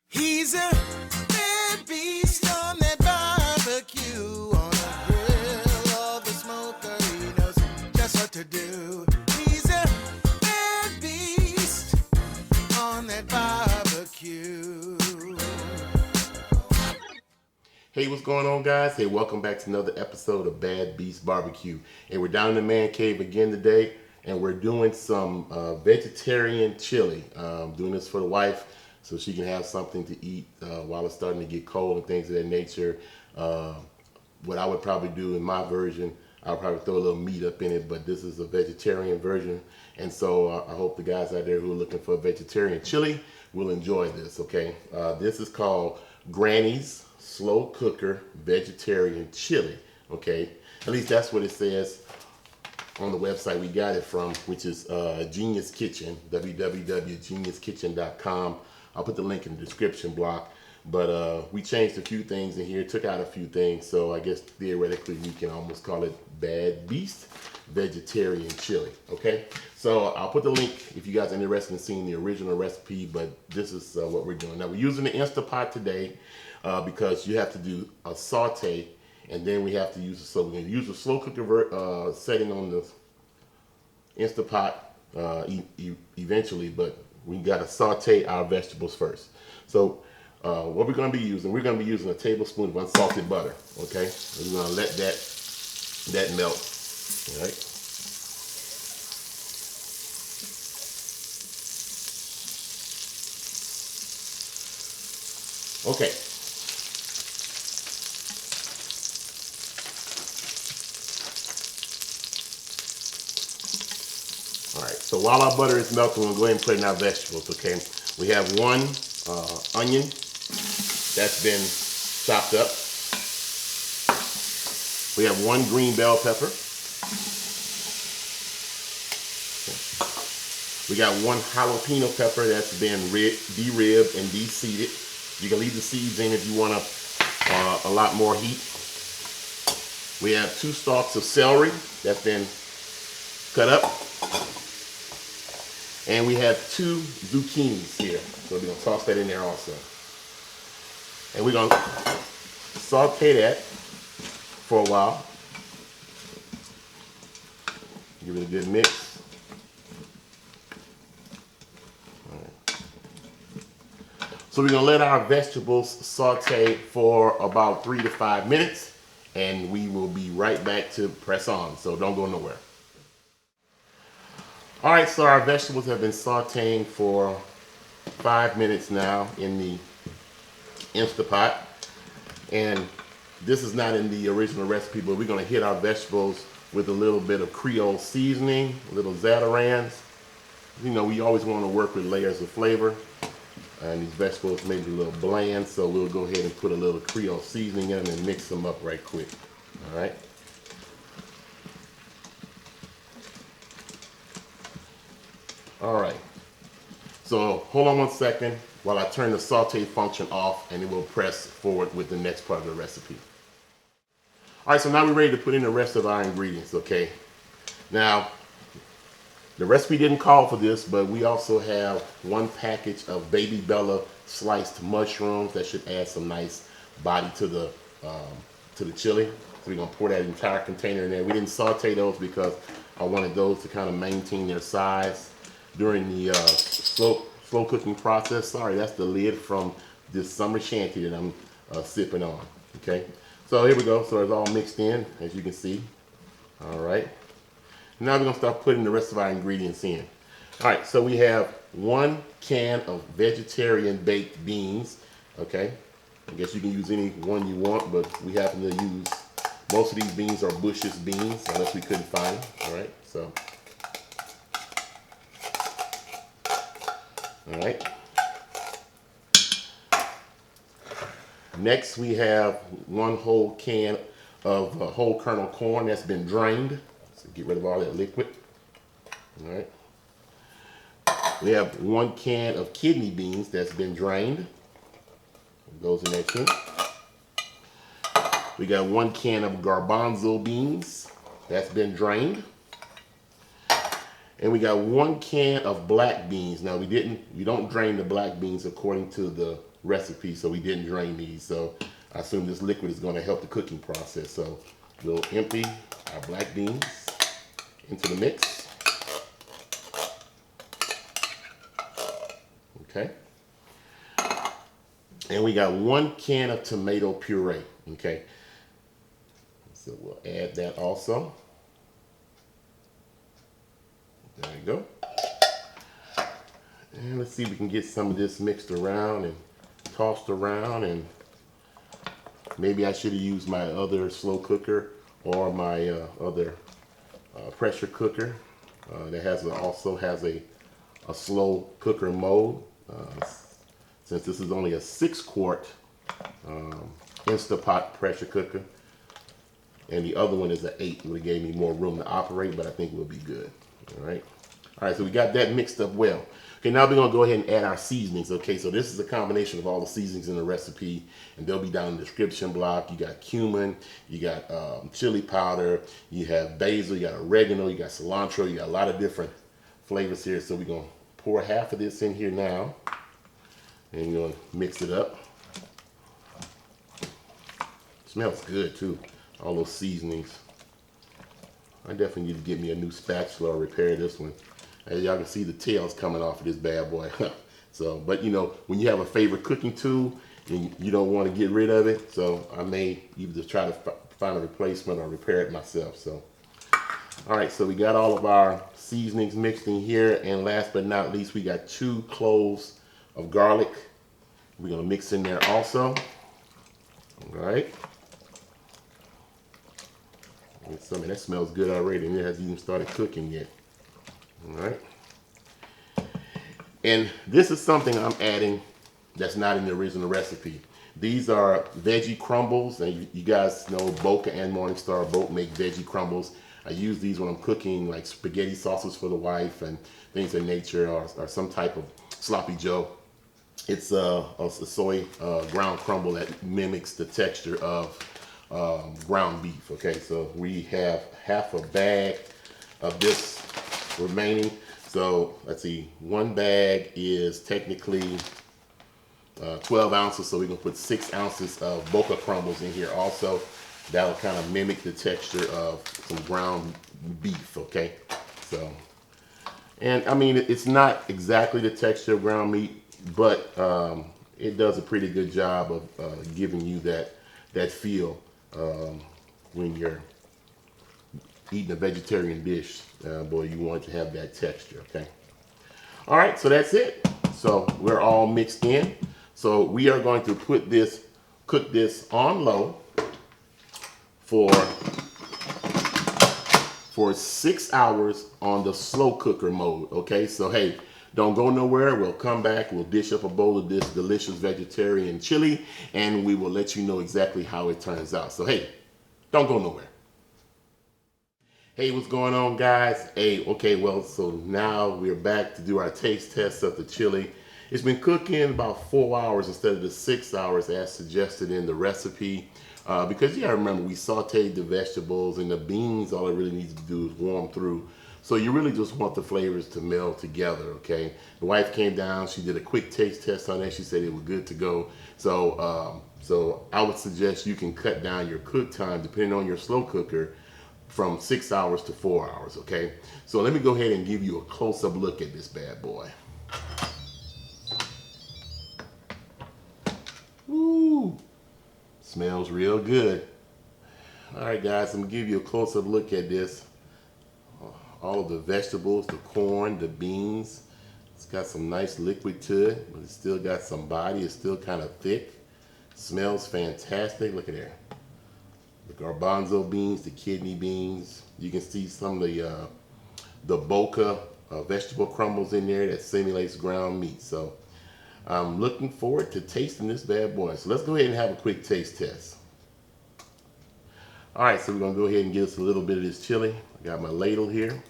He's a bad beast on that barbecue, on the grill or the smoker. He knows just what to do. He's a bad beast on that barbecue. Hey, what's going on, guys? Hey, welcome back to another episode of Bad Beast Barbecue. And we're down in the man cave again today, and we're doing some vegetarian chili. Doing this for the wife so she can have something to eat while it's starting to get cold and things of that nature. What I would probably do in my version, I'll probably throw a little meat up in it, but this is a vegetarian version. And so I hope the guys out there who are looking for a vegetarian chili will enjoy this, okay? This is called Granny's Slow Cooker Vegetarian Chili, okay? At least that's what it says on the website we got it from, which is Genius Kitchen, www.geniuskitchen.com. I'll put the link in the description block. But we changed a few things in here, took out a few things, so I guess theoretically we can almost call it Bad Beast Vegetarian Chili, okay? So I'll put the link if you guys are interested in seeing the original recipe, but this is what we're doing. Now we're using the Instapot today because you have to do a saute, and then we have to use so we're going to use the slow cooker setting on the Instapot eventually, but we got to saute our vegetables first. So what we're going to be using a tablespoon of unsalted butter, okay? We're going to let that melt, all right? Okay. All right, so while our butter is melting, we'll go ahead and put in our vegetables, okay? We have one onion that's been chopped up. We have one green bell pepper. We got one jalapeno pepper that's been de-ribbed and de-seeded. You can leave the seeds in if you want a lot more heat. We have 2 stalks of celery that's been cut up. And we have 2 zucchinis here. So we're going to toss that in there also. And we're going to saute that for a while. Give it a good mix. All right. So we're going to let our vegetables saute for about 3 to 5 minutes. And we will be right back to press on. So don't go nowhere. All right, so our vegetables have been sauteing for 5 minutes now in the Instapot. And this is not in the original recipe, but we're going to hit our vegetables with a little bit of Creole seasoning, a little Zatarain's. You know, we always want to work with layers of flavor. And these vegetables may be a little bland, so we'll go ahead and put a little Creole seasoning in them and mix them up right quick. All right. All right, so hold on one second while I turn the saute function off, and then we'll press forward with the next part of the recipe. All right, so now we're ready to put in the rest of our ingredients, okay? Now, the recipe didn't call for this, but we also have 1 package of Baby Bella sliced mushrooms that should add some nice body to the chili. So we're gonna pour that entire container in there. We didn't saute those because I wanted those to kind of maintain their size during the slow cooking process. Sorry, that's the lid from this summer shanty that I'm sipping on, okay? So here we go, so it's all mixed in, as you can see. All right, now we're gonna start putting the rest of our ingredients in. All right, so we have 1 can of vegetarian baked beans, okay? I guess you can use any one you want, but we happen to use, most of these beans are Bush's beans, unless we couldn't find them, all right? So. All right. Next, we have 1 whole can of whole kernel corn that's been drained. So get rid of all that liquid. All right. We have 1 can of kidney beans that's been drained. Those in there too. We got 1 can of garbanzo beans that's been drained. And we got 1 can of black beans. Now we don't drain the black beans according to the recipe, so we didn't drain these. So I assume this liquid is going to help the cooking process. So we'll empty our black beans into the mix. Okay. And we got 1 can of tomato puree. Okay. So we'll add that also. There you go. And let's see if we can get some of this mixed around and tossed around. And maybe I should have used my other slow cooker or my other pressure cooker that also has a slow cooker mode. Since this is only a 6-quart Instapot pressure cooker, and the other one is an 8, it would have gave me more room to operate, but I think we'll be good. All right, so we got that mixed up well. Okay, now we're gonna go ahead and add our seasonings. Okay, so this is a combination of all the seasonings in the recipe, and they'll be down in the description block. You got cumin, you got chili powder, you have basil, you got oregano, you got cilantro, you got a lot of different flavors here. So we're gonna pour half of this in here now, and you're gonna mix it up. Smells good too, all those seasonings. I definitely need to get me a new spatula or repair this one. As y'all can see, the tail's coming off of this bad boy. So, but you know, when you have a favorite cooking tool and you don't want to get rid of it, so I may either try to find a replacement or repair it myself. So, all right, so we got all of our seasonings mixed in here, and last but not least, we got 2 cloves of garlic. We're gonna mix in there also. All right. Something that smells good already, and it hasn't even started cooking yet. All right. And this is something I'm adding that's not in the original recipe. These are veggie crumbles, and you guys know Boca and Morningstar both make veggie crumbles. I use these when I'm cooking like spaghetti sauces for the wife and things of nature, or some type of sloppy joe. It's a soy ground crumble that mimics the texture of ground beef. Okay, so we have half a bag of this remaining. So let's see, 1 bag is technically 12 ounces, so we're gonna put 6 ounces of Boca crumbles in here also. That'll kind of mimic the texture of some ground beef. Okay, so, and I mean, it's not exactly the texture of ground meat, but it does a pretty good job of giving you that feel when you're eating a vegetarian dish. Boy, you want to have that texture. Okay, all right, so that's it. So we're all mixed in. So we are going to cook this on low for 6 hours on the slow cooker mode. Okay, so hey, don't go nowhere. We'll come back. We'll dish up a bowl of this delicious vegetarian chili, and we will let you know exactly how it turns out. So hey, don't go nowhere. Hey, what's going on, guys? Hey, okay, well, so now we're back to do our taste test of the chili. It's been cooking about 4 hours instead of the 6 hours as suggested in the recipe. Because you gotta remember, we sauteed the vegetables and the beans. All it really needs to do is warm through. So you really just want the flavors to meld together, okay? The wife came down, she did a quick taste test on that. She said it was good to go. So, so I would suggest you can cut down your cook time, depending on your slow cooker, from 6 hours to 4 hours, okay? So let me go ahead and give you a close-up look at this bad boy. Woo! Smells real good. All right, guys, I'm gonna give you a close-up look at this. All of the vegetables, the corn, the beans. It's got some nice liquid to it, but it's still got some body. It's still kind of thick. Smells fantastic. Look at there. The garbanzo beans, the kidney beans. You can see some of the Boca vegetable crumbles in there that simulates ground meat. So I'm looking forward to tasting this bad boy. So let's go ahead and have a quick taste test. All right, so we're gonna go ahead and give us a little bit of this chili. I got my ladle here.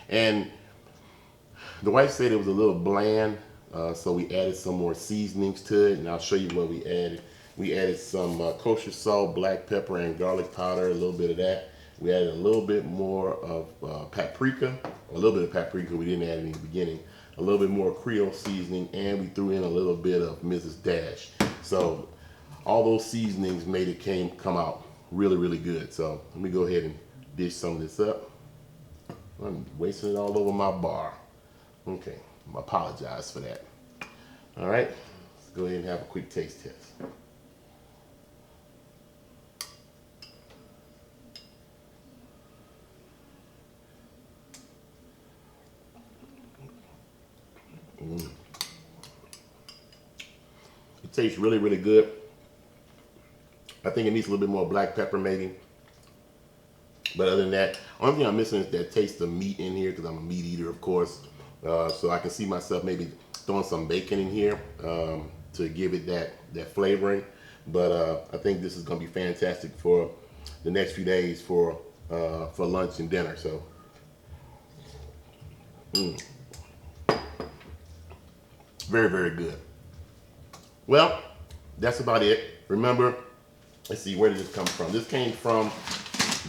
And the wife said it was a little bland, so we added some more seasonings to it, and I'll show you what we added. We added some kosher salt, black pepper, and garlic powder, a little bit of that. We added a little bit more of paprika, a little bit of paprika, we didn't add any in the beginning, a little bit more Creole seasoning, and we threw in a little bit of Mrs. Dash. So all those seasonings made it come out really, really good. So let me go ahead and dish some of this up. I'm wasting it all over my bar. Okay, I apologize for that. All right, let's go ahead and have a quick taste test. It tastes really, really good. I think it needs a little bit more black pepper maybe. But other than that, only thing I'm missing is that taste of meat in here, because I'm a meat eater, of course. So I can see myself maybe throwing some bacon in here to give it that flavoring. But I think this is going to be fantastic for the next few days for lunch and dinner. So, very, very good. Well, that's about it. Remember, let's see, where did this come from? This came from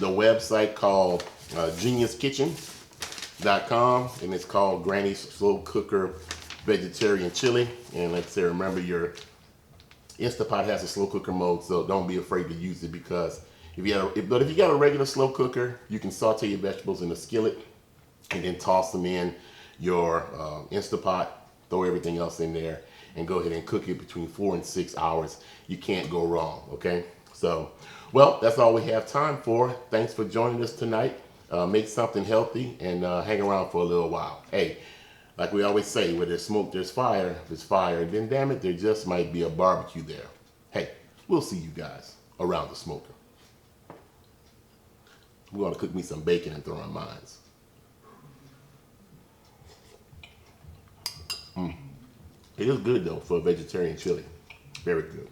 the website called geniuskitchen.com, and it's called Granny's Slow Cooker Vegetarian Chili. And like I said, remember your Instapot has a slow cooker mode, so don't be afraid to use it, because if you got a regular slow cooker, you can saute your vegetables in a skillet and then toss them in your Instapot, throw everything else in there, and go ahead and cook it between 4 and 6 hours. You can't go wrong, okay? So, well, that's all we have time for. Thanks for joining us tonight. Make something healthy and hang around for a little while. Hey, like we always say, where there's smoke, there's fire. If there's fire, then damn it, there just might be a barbecue there. Hey, we'll see you guys around the smoker. We're going to cook me some bacon and throw in mines. It is good, though, for a vegetarian chili. Very good.